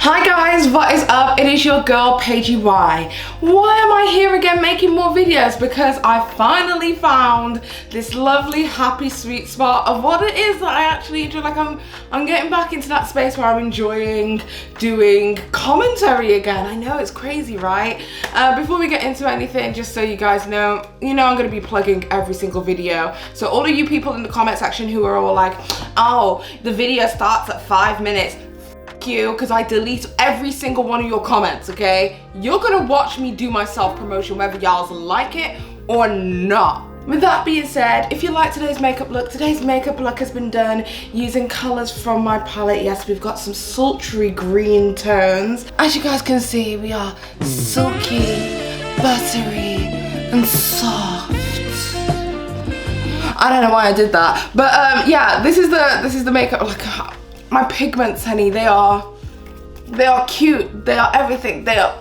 Hi guys, what is up? It is your girl Paige. Why am I here again making more videos? Because I finally found this lovely, happy, sweet spot of what it is that I actually enjoy. Like I'm getting back into that space where I'm enjoying doing commentary again. I know it's crazy, right? Before we get into anything, just so you guys know, I'm going to be plugging every single video. So all of you people in the comment section who are all like, oh, the video starts at 5 minutes. You, because I delete every single one of your comments, okay? You're gonna watch me do my self-promotion whether y'all like it or not. With that being said, if you like today's makeup look has been done using colors from my palette. Yes, we've got some sultry green tones. As you guys can see, we are silky, buttery, and soft. I don't know why I did that, but yeah, this is the makeup look. My pigments, honey, they are cute, they are everything, they are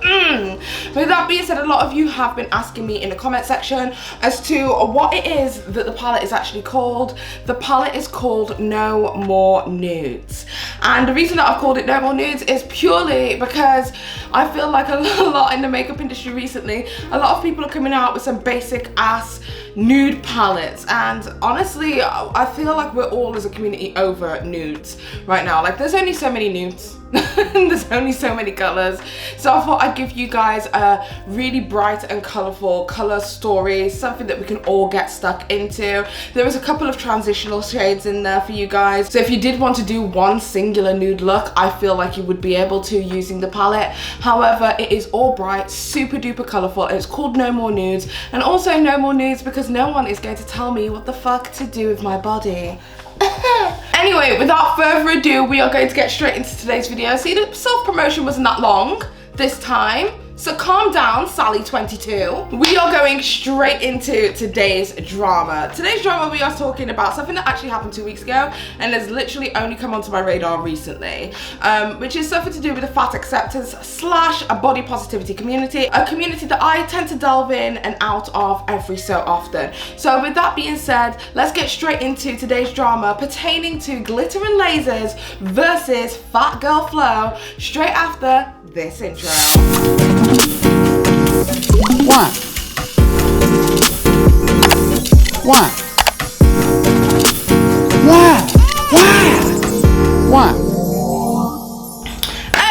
With that being said, a lot of you have been asking me in the comment section as to what it is that the palette is actually called. The palette is called No More Nudes. And the reason that I've called it No More Nudes is purely because I feel like a lot in the makeup industry recently, a lot of people are coming out with some basic ass nude palettes, and honestly I feel like we're all as a community over nudes right now. Like there's only so many nudes. There's only so many colors, so I thought I'd give you guys a really bright and colorful color story, something that we can all get stuck into. There is a couple of transitional shades in there for you guys, so if you did want to do one singular nude look, I feel like you would be able to using the palette. However, it is all bright, super duper colorful, and it's called No More Nudes, and also No More Nudes because no one is going to tell me what the fuck to do with my body. Anyway, without further ado, we are going to get straight into today's video. See, the self-promotion wasn't that long this time, so calm down, Sally22. We are going straight into today's drama. Today's drama, we are talking about something that actually happened 2 weeks ago and has literally only come onto my radar recently, which is something to do with the fat acceptance / a body positivity community, a community that I tend to delve in and out of every so often. So with that being said, let's get straight into today's drama pertaining to Glitterandlazers versus FatGirlFlow straight after this intro. One.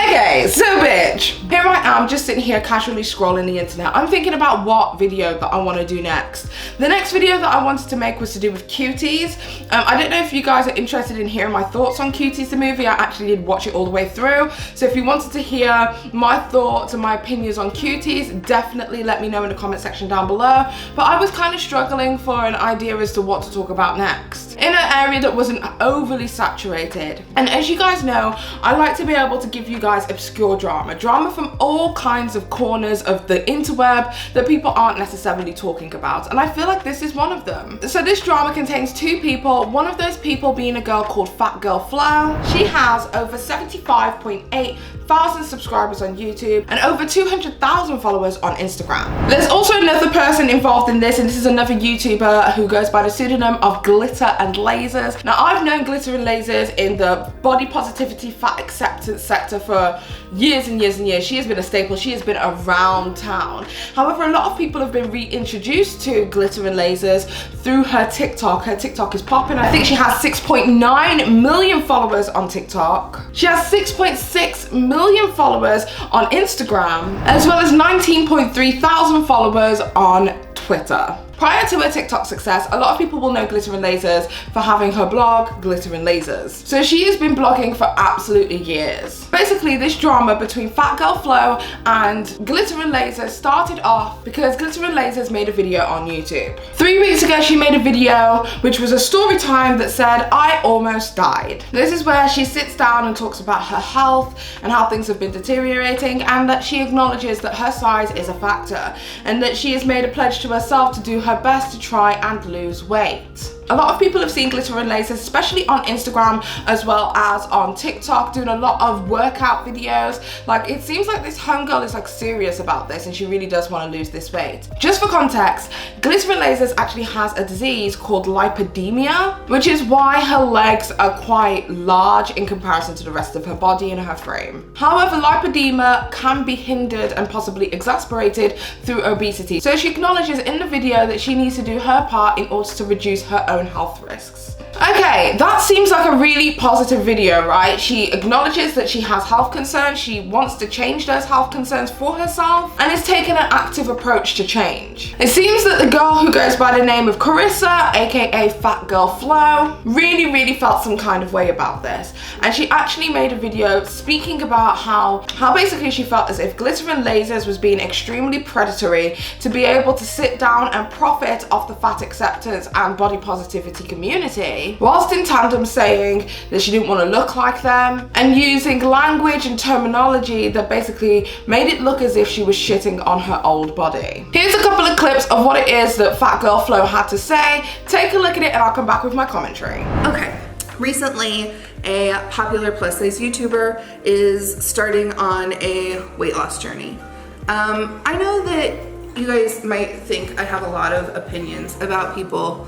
Okay, so bitch, here I am just sitting here casually scrolling the internet. I'm thinking about what video that I want to do next. The next video that I wanted to make was to do with Cuties. I don't know if you guys are interested in hearing my thoughts on Cuties the movie. I actually did watch it all the way through. So if you wanted to hear my thoughts and my opinions on Cuties, definitely let me know in the comment section down below. But I was kind of struggling for an idea as to what to talk about next in an area that wasn't overly saturated. And as you guys know, I like to be able to give you guys obscure drama from all kinds of corners of the interweb that people aren't necessarily talking about, and I feel like this is one of them. So this drama contains two people, one of those people being a girl called FatGirlFlow. She has over 75.8 thousand subscribers on YouTube and over 200,000 followers on Instagram. There's also another person involved in this, and this is another YouTuber who goes by the pseudonym of Glitterandlazers. Now, I've known Glitterandlazers in the body positivity, fat acceptance sector for years and years and years. She has been a staple, she has been around town. However, a lot of people have been reintroduced to Glitterandlazers through her TikTok. Her TikTok is popping. I think she has 6.9 million followers on TikTok. She has 6.6 million followers on Instagram, as well as 19.3 thousand followers on Twitter. Prior to her TikTok success, a lot of people will know Glitterandlazers for having her blog, Glitterandlazers. So she has been blogging for absolutely years. Basically, this drama between FatGirlFlow and Glitterandlazers started off because Glitterandlazers made a video on YouTube. 3 weeks ago, she made a video which was a story time that said, I almost died. This is where she sits down and talks about her health and how things have been deteriorating, and that she acknowledges that her size is a factor and that she has made a pledge to herself to do her best to try and lose weight. A lot of people have seen Glitterandlazers, especially on Instagram as well as on TikTok, doing a lot of workout videos. Like, it seems like this homegirl is like serious about this and she really does want to lose this weight. Just for context, Glitterandlazers actually has a disease called lipedema, which is why her legs are quite large in comparison to the rest of her body and her frame. However, lipedema can be hindered and possibly exasperated through obesity. So she acknowledges in the video that she needs to do her part in order to reduce her own health risks. Okay, that seems like a really positive video, right? She acknowledges that she has health concerns, she wants to change those health concerns for herself, and is taking an active approach to change. It seems that the girl who goes by the name of Carissa, aka FatGirlFlow, really felt some kind of way about this. And she actually made a video speaking about how basically she felt as if Glitterandlazers was being extremely predatory to be able to sit down and profit off the fat acceptance and body positivity community, whilst in tandem saying that she didn't want to look like them and using language and terminology that basically made it look as if she was shitting on her old body. Here's a couple of clips of what it is that FatGirlFlow had to say. Take a look at it and I'll come back with my commentary. Okay, recently a popular plus size YouTuber is starting on a weight loss journey. I know that you guys might think I have a lot of opinions about people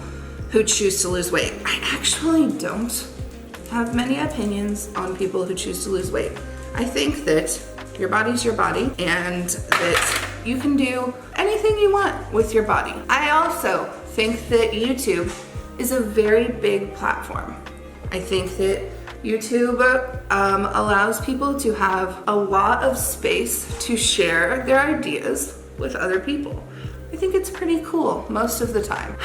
who choose to lose weight. I actually don't have many opinions on people who choose to lose weight. I think that your body's your body and that you can do anything you want with your body. I also think that YouTube is a very big platform. I think that YouTube allows people to have a lot of space to share their ideas with other people. I think it's pretty cool most of the time.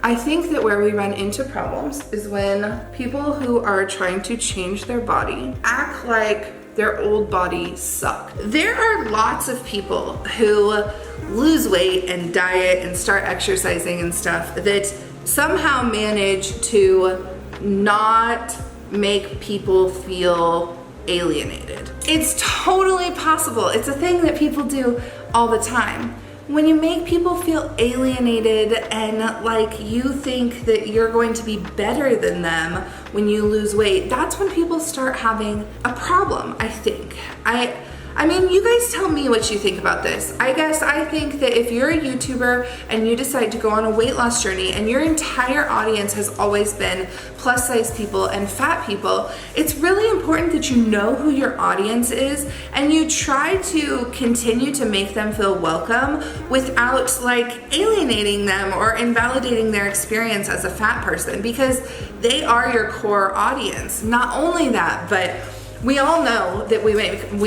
I think that where we run into problems is when people who are trying to change their body act like their old bodies suck. There are lots of people who lose weight and diet and start exercising and stuff that somehow manage to not make people feel alienated. It's totally possible. It's a thing that people do all the time. When you make people feel alienated and like you think that you're going to be better than them when you lose weight, that's when people start having a problem, I think. I mean, you guys tell me what you think about this. I guess I think that if you're a YouTuber and you decide to go on a weight loss journey and your entire audience has always been plus size people and fat people, it's really important that you know who your audience is and you try to continue to make them feel welcome without like alienating them or invalidating their experience as a fat person, because they are your core audience. Not only that, but we all know that we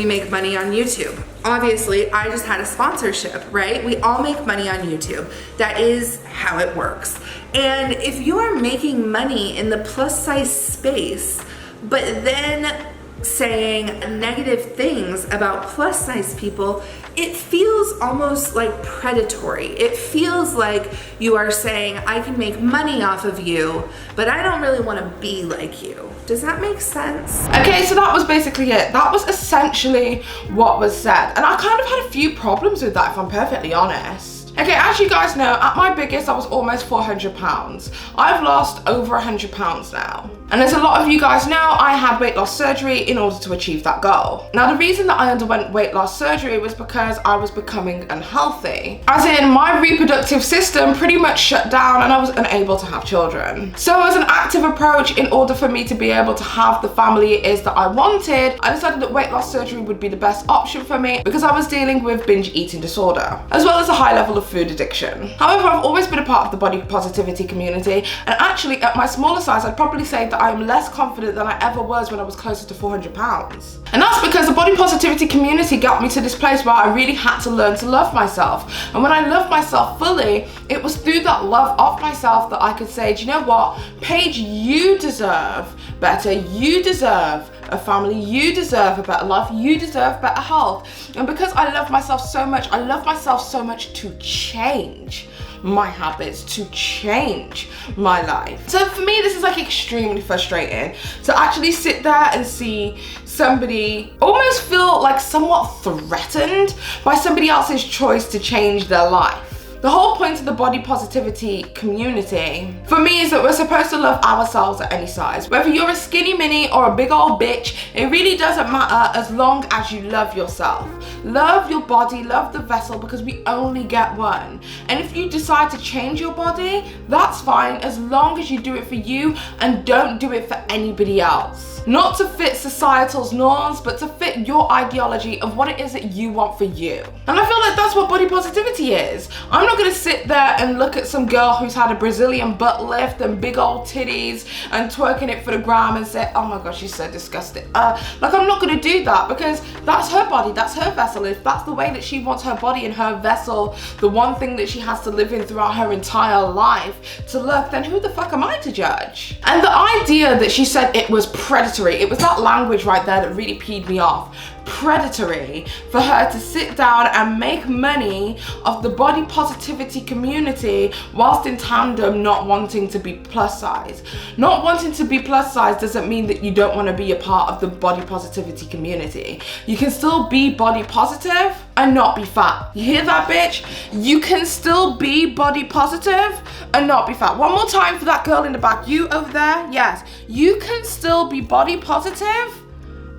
make money on YouTube. Obviously, I just had a sponsorship, right? We all make money on YouTube. That is how it works. And if you are making money in the plus size space, but then saying negative things about plus size people, it feels almost like predatory. It feels like you are saying, I can make money off of you, but I don't really want to be like you. Does that make sense? Okay, so that was basically it. That was essentially what was said. And I kind of had a few problems with that, if I'm perfectly honest. Okay, as you guys know, at my biggest, I was almost 400 pounds. I've lost over 100 pounds now. And as a lot of you guys know, I had weight loss surgery in order to achieve that goal. Now, the reason that I underwent weight loss surgery was because I was becoming unhealthy. As in, my reproductive system pretty much shut down and I was unable to have children. So as an active approach, in order for me to be able to have the family it is that I wanted, I decided that weight loss surgery would be the best option for me because I was dealing with binge eating disorder, as well as a high level of food addiction. However, I've always been a part of the body positivity community, and actually at my smaller size, I'd probably say that I am less confident than I ever was when I was closer to 400 pounds. And that's because the body positivity community got me to this place where I really had to learn to love myself. And when I loved myself fully, it was through that love of myself that I could say, do you know what, Paige, you deserve better, you deserve a family, you deserve a better life, you deserve better health. And because I love myself so much, I love myself so much to change my habits, to change my life. So for me, this is like extremely frustrating to actually sit there and see somebody almost feel like somewhat threatened by somebody else's choice to change their life. The whole point of the body positivity community, for me, is that we're supposed to love ourselves at any size. Whether you're a skinny mini or a big old bitch, it really doesn't matter as long as you love yourself. Love your body, love the vessel, because we only get one. And if you decide to change your body, that's fine, as long as you do it for you and don't do it for anybody else. Not to fit societal's norms, but to fit your ideology of what it is that you want for you. And I feel like that's what body positivity is. I'm not gonna sit there and look at some girl who's had a Brazilian butt lift and big old titties and twerking it for the gram and say, oh my gosh, she's so disgusting. Like, I'm not gonna do that, because that's her body, that's her vessel. If that's the way that she wants her body and her vessel, the one thing that she has to live in throughout her entire life to look, then who the fuck am I to judge? And the idea that she said it was predatory, it was that language right there that really peed me off. Predatory for her to sit down and make money off the body positivity community whilst in tandem not wanting to be plus size. Not wanting to be plus size doesn't mean that you don't want to be a part of the body positivity community. You can still be body positive and not be fat. You hear that, bitch? You can still be body positive and not be fat. One more time for that girl in the back. You over there? Yes. You can still be body positive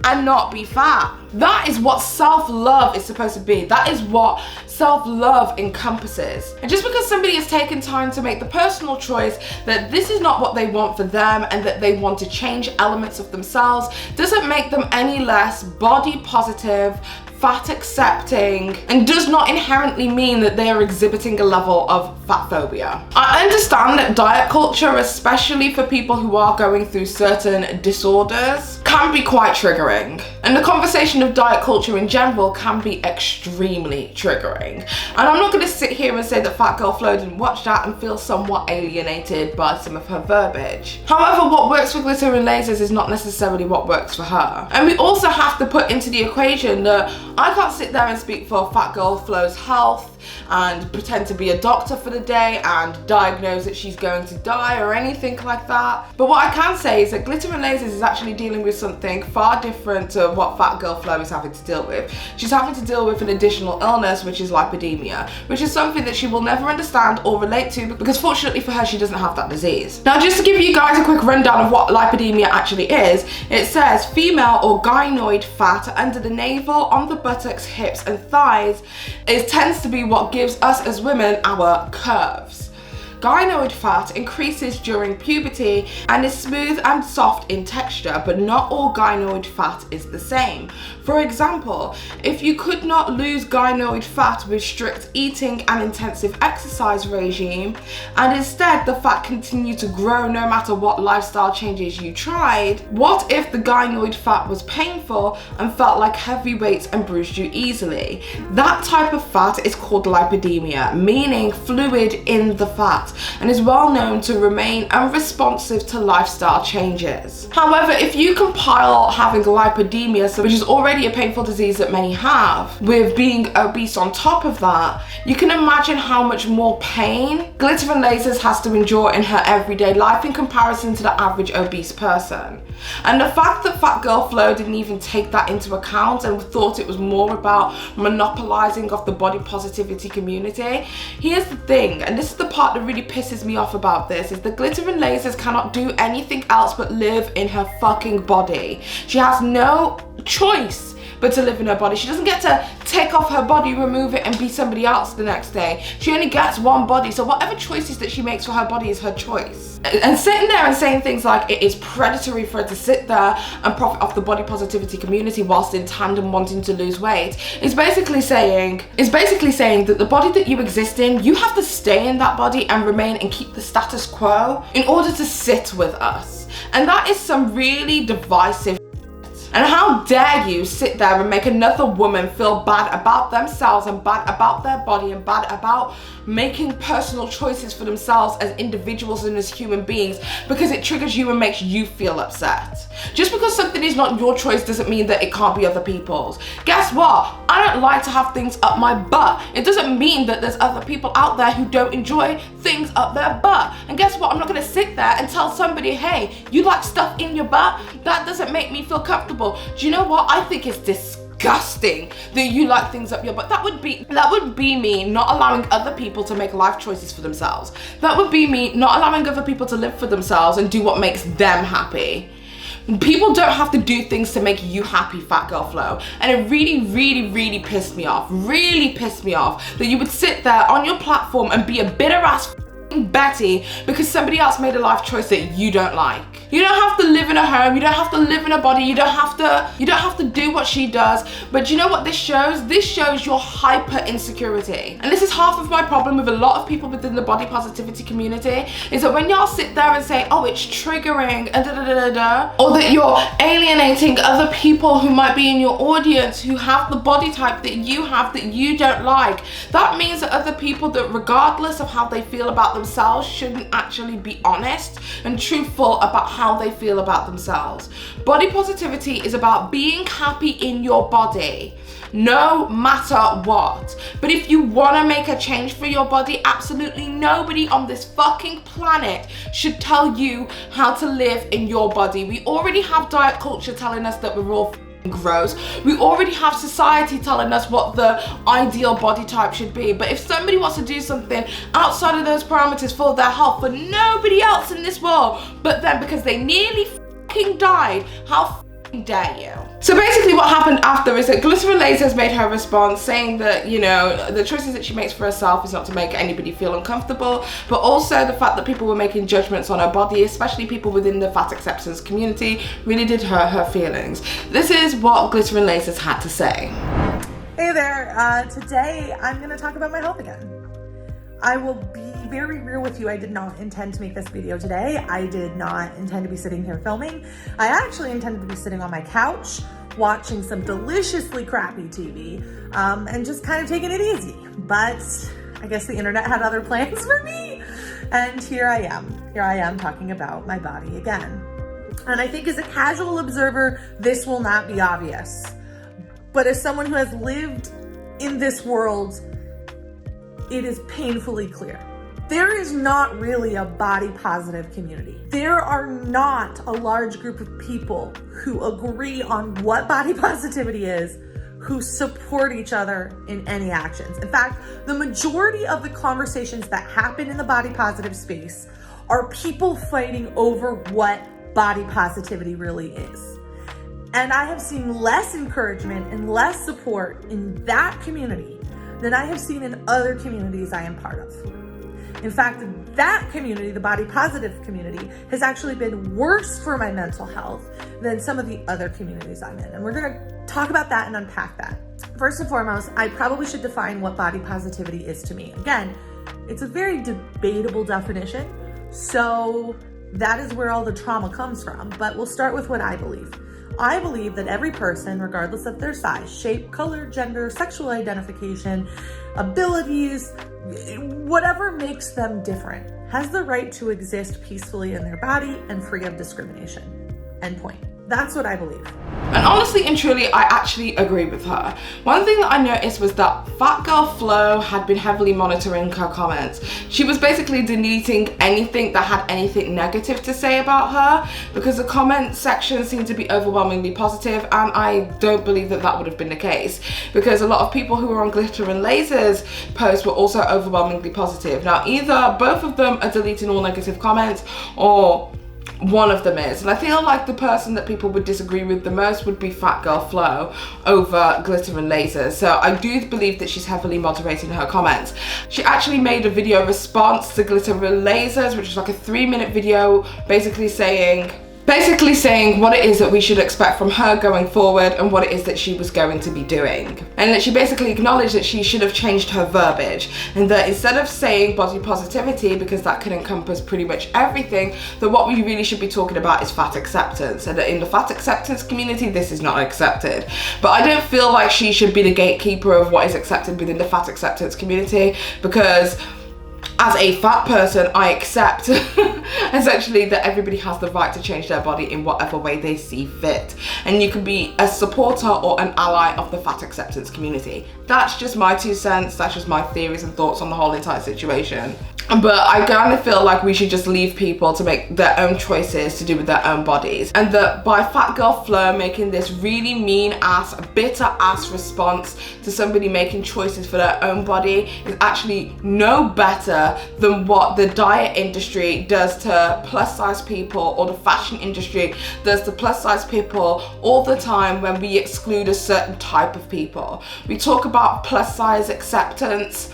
and not be fat. That is what self-love is supposed to be. That is what self-love encompasses. And just because somebody has taken time to make the personal choice that this is not what they want for them and that they want to change elements of themselves doesn't make them any less body positive, fat accepting, and does not inherently mean that they are exhibiting a level of fat phobia. I understand that diet culture, especially for people who are going through certain disorders, can be quite triggering. And the conversation of diet culture in general can be extremely triggering. And I'm not gonna sit here and say that FatGirlFlow didn't watch that and feel somewhat alienated by some of her verbiage. However, what works for Glitter and Lasers is not necessarily what works for her. And we also have to put into the equation that I can't sit there and speak for FatGirlFlow's health and pretend to be a doctor for the day and diagnose that she's going to die or anything like that. But what I can say is that Glitter and Lasers is actually dealing with something far different to what FatGirlFlow is having to deal with. She's having to deal with an additional illness, which is lipidemia, which is something that she will never understand or relate to, because fortunately for her, she doesn't have that disease. Now, just to give you guys a quick rundown of what lipidemia actually is, it says female or gynoid fat under the navel, on the buttocks, hips and thighs. It tends to be what gives us as women our curves. Gynoid fat increases during puberty and is smooth and soft in texture, but not all gynoid fat is the same. For example, if you could not lose gynoid fat with strict eating and intensive exercise regime, and instead the fat continued to grow no matter what lifestyle changes you tried, what if the gynoid fat was painful and felt like heavy weights and bruised you easily? That type of fat is called lipidemia, meaning fluid in the fat, and is well known to remain unresponsive to lifestyle changes. However, if you compile having lipidemia, which is already a painful disease that many have, with being obese on top of that, you can imagine how much more pain Glitter and Lasers has to endure in her everyday life in comparison to the average obese person. And the fact that FatGirlFlow didn't even take that into account and thought it was more about monopolizing off the body positivity community, here's the thing, and this is the part that really pisses me off about this, is that Glitter and Lasers cannot do anything else but live in her fucking body. She has no choice but to live in her body. She doesn't get to take off her body, remove it, and be somebody else the next day. She only gets one body, so whatever choices that she makes for her body is her choice. And sitting there and saying things like it is predatory for her to sit there and profit off the body positivity community whilst in tandem wanting to lose weight is basically saying that the body that you exist in, you have to stay in that body and remain and keep the status quo in order to sit with us. And that is some really divisive. And how dare you sit there and make another woman feel bad about themselves and bad about their body and bad about making personal choices for themselves as individuals and as human beings because it triggers you and makes you feel upset. Just because something is not your choice doesn't mean that it can't be other people's. Guess what? I don't like to have things up my butt. It doesn't mean that there's other people out there who don't enjoy things up their butt. And guess what? I'm not gonna sit there and tell somebody, hey, you like stuff in your butt? That doesn't make me feel comfortable. Do you know what? I think it's disgusting disgusting that you like things up your butt. That would be me not allowing other people to make life choices for themselves. That would be me not allowing other people to live for themselves and do what makes them happy. People don't have to do things to make you happy, FatGirlFlow. And it really pissed me off. Really pissed me off that you would sit there on your platform and be a bitter ass Betty because somebody else made a life choice that you don't like. You don't have to live in a home, you don't have to live in a body, you don't have to do what she does. But you know what this shows? This shows your hyper insecurity. And this is half of my problem with a lot of people within the body positivity community, is that when y'all sit there and say, oh, it's triggering, and or that you're alienating other people who might be in your audience who have the body type that you have that you don't like, that means that other people, that regardless of how they feel about themselves, shouldn't actually be honest and truthful about how they feel about themselves. Body positivity is about being happy in your body, no matter what. But if you want to make a change for your body, absolutely nobody on this fucking planet should tell you how to live in your body. We already have diet culture telling us that we're all gross. We already have society telling us what the ideal body type should be. But if somebody wants to do something outside of those parameters for their health, for nobody else in this world but them, because they nearly fucking died, how dare you? So basically what happened after is that Glitterandlazers made her response saying that, you know, the choices that she makes for herself is not to make anybody feel uncomfortable, but also the fact that people were making judgments on her body, especially people within the fat acceptance community, really did hurt her feelings. This is what Glitterandlazers had to say. Hey there, today I'm going to talk about my health again. I will be very real with you. I did not intend to make this video today. I did not intend to be sitting here filming. I actually intended to be sitting on my couch watching some deliciously crappy TV and just kind of taking it easy. But I guess the internet had other plans for me. And here I am talking about my body again. And I think as a casual observer, this will not be obvious. But as someone who has lived in this world, it is painfully clear. There is not really a body positive community. There are not a large group of people who agree on what body positivity is, who support each other in any actions. In fact, the majority of the conversations that happen in the body positive space are people fighting over what body positivity really is. And I have seen less encouragement and less support in that community than I have seen in other communities I am part of. In fact, that community, the body positive community, has actually been worse for my mental health than some of the other communities I'm in. And we're gonna talk about that and unpack that. First and foremost, I probably should define what body positivity is to me. Again, it's a very debatable definition, so that is where all the trauma comes from. But we'll start with what I believe. I believe that every person, regardless of their size, shape, color, gender, sexual identification, abilities, whatever makes them different, has the right to exist peacefully in their body and free of discrimination. End point. That's what I believe. And honestly and truly, I actually agree with her. One thing that I noticed was that FatGirlFlow had been heavily monitoring her comments. She was basically deleting anything that had anything negative to say about her because the comment section seemed to be overwhelmingly positive, and I don't believe that that would have been the case because a lot of people who were on Glitterandlazers posts were also overwhelmingly positive. Now, either both of them are deleting all negative comments or one of them is, and I feel like the person that people would disagree with the most would be FatGirlFlow over Glitterandlazers. So I do believe that she's heavily moderating her comments. She actually made a video response to Glitterandlazers, which is like a 3-minute video basically saying what it is that we should expect from her going forward and what it is that she was going to be doing. And that she basically acknowledged that she should have changed her verbiage and that instead of saying body positivity, because that can encompass pretty much everything, that what we really should be talking about is fat acceptance, and that in the fat acceptance community, this is not accepted. But I don't feel like she should be the gatekeeper of what is accepted within the fat acceptance community, because as a fat person, I accept essentially that everybody has the right to change their body in whatever way they see fit. And you can be a supporter or an ally of the fat acceptance community. That's just my 2 cents, that's just my theories and thoughts on the whole entire situation. But I kind of feel like we should just leave people to make their own choices to do with their own bodies. And that by FatGirlFlow making this really mean ass, bitter ass response to somebody making choices for their own body is actually no better than what the diet industry does to plus size people, or the fashion industry does to plus size people all the time when we exclude a certain type of people. We talk about plus size acceptance,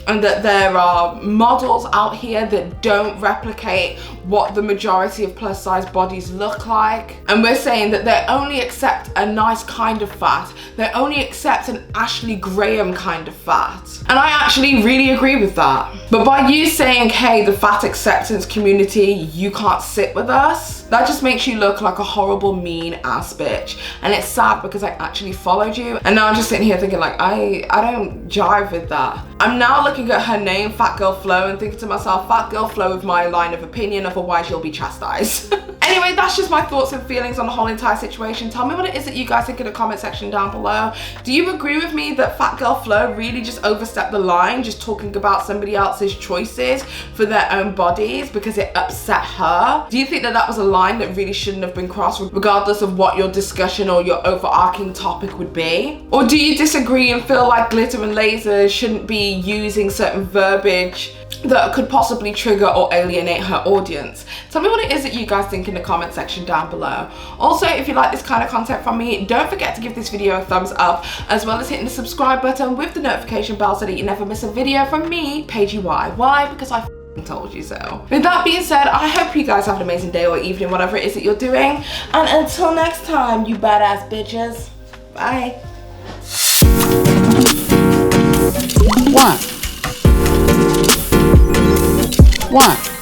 and that there are models out here that don't replicate what the majority of plus size bodies look like. And we're saying that they only accept a nice kind of fat. They only accept an Ashley Graham kind of fat. And I actually really agree with that. But by you saying, hey, the fat acceptance community, you can't sit with us, that just makes you look like a horrible, mean ass bitch. And it's sad because I actually followed you. And now I'm just sitting here thinking like, I don't jive with that. I'm now looking at her name, FatGirlFlow, and thinking to myself, FatGirlFlow with my line of opinion, otherwise you'll be chastised. Anyway, that's just my thoughts and feelings on the whole entire situation. Tell me what it is that you guys think in the comment section down below. Do you agree with me that FatGirlFlow really just overstepped the line, just talking about somebody else's choices for their own bodies because it upset her? Do you think that that was a line that really shouldn't have been crossed, regardless of what your discussion or your overarching topic would be? Or do you disagree and feel like Glitterandlazers shouldn't be using certain verbiage that could possibly trigger or alienate her audience? Tell me what it is that you guys think in the comment section down below. Also, if you like this kind of content from me, don't forget to give this video a thumbs up, as well as hitting the subscribe button with the notification bell so that you never miss a video from me, PaigeChristieUK. Why? Because I told you so. With that being said, I hope you guys have an amazing day or evening, whatever it is that you're doing. And until next time, you badass bitches. Bye. One.